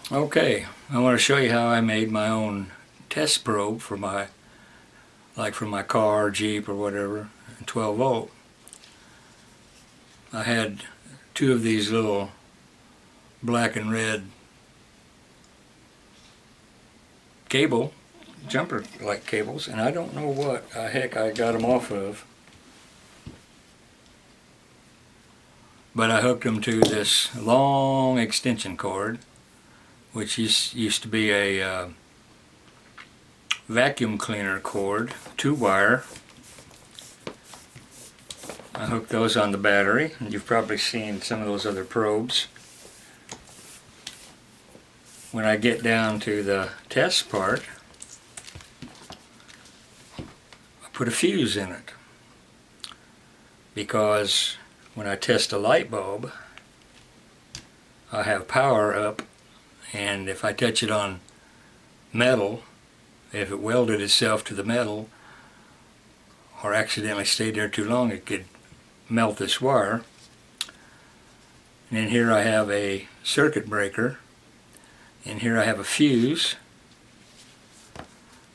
Okay, I want to show you how I made my own test probe for my, like for my car, Jeep, or whatever, 12 volt. I had two of these little black and red cable, jumper like cables, and I don't know what the heck I got them off of, but I hooked them to this long extension cord, which used to be a vacuum cleaner cord, 2-wire. I hooked those on the battery, and you've probably seen some of those other probes. When I get down to the test part, I put a fuse in it, because when I test a light bulb, I have power up, and if I touch it on metal, if it welded itself to the metal or accidentally stayed there too long, it could melt this wire. And then here I have a circuit breaker, and here I have a fuse,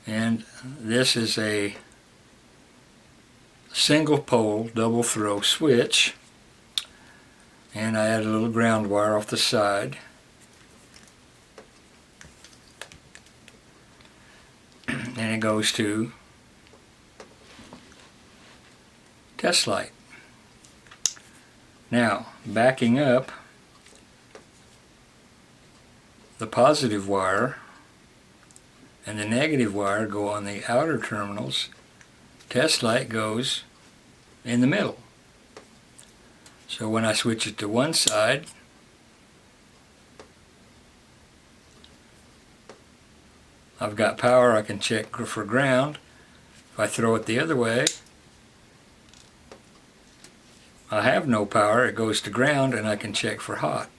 and this is a single pole double throw switch, and I add a little ground wire off the side. And it goes to test light. Now, backing up, the positive wire and the negative wire go on the outer terminals. Test light goes in the middle. So when I switch it to one side, I've got power. I can check for ground. If I throw it the other way, I have no power. It goes to ground, and I can check for hot,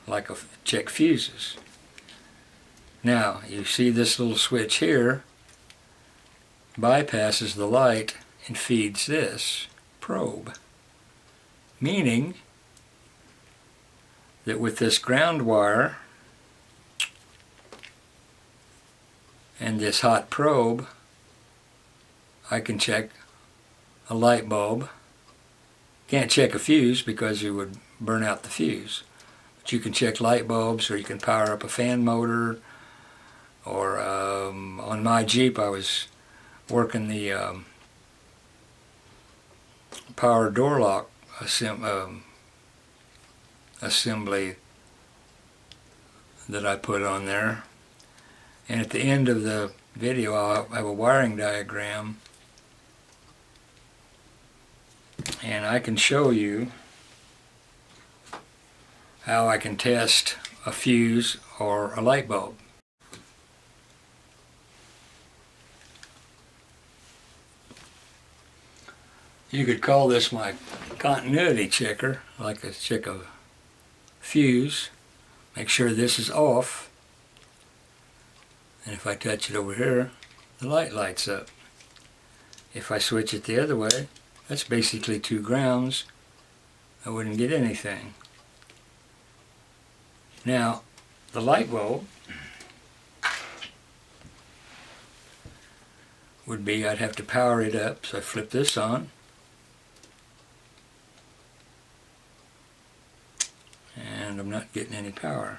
like check fuses. Now, you see this little switch here bypasses the light and feeds this probe, meaning that with this ground wire and this hot probe, I can check a light bulb. Can't check a fuse because you would burn out the fuse, but you can check light bulbs, or you can power up a fan motor, or on my Jeep I was working the power door lock assembly that I put on there. And at the end of the video I'll have a wiring diagram, and I can show you how I can test a fuse or a light bulb. You could call this my continuity checker, like I check a fuse, make sure this is off, and if I touch it over here, the light lights up. If I switch it the other way, that's basically two grounds. I wouldn't get anything. Now, the light bulb would be, I'd have to power it up, so I flip this on, and I'm not getting any power.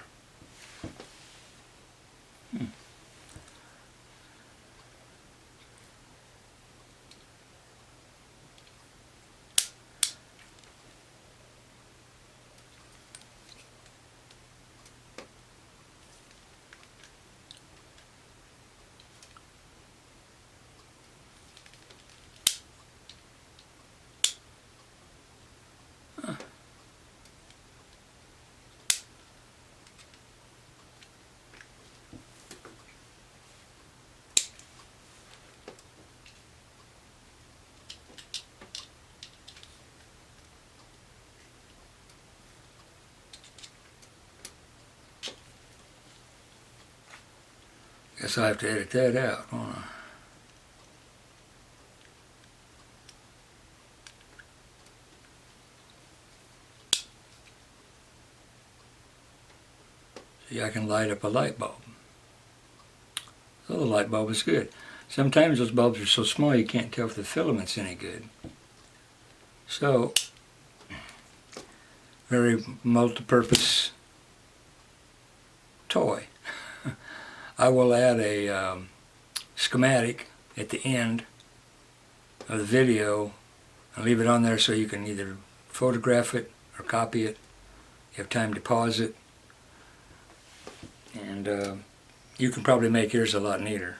Guess I have to edit that out, won't I? See, I can light up a light bulb. So the light bulb is good. Sometimes those bulbs are so small you can't tell if the filament's any good. So, very multi-purpose toy. I will add a schematic at the end of the video and leave it on there so you can either photograph it or copy it. You have time to pause it. And you can probably make yours a lot neater.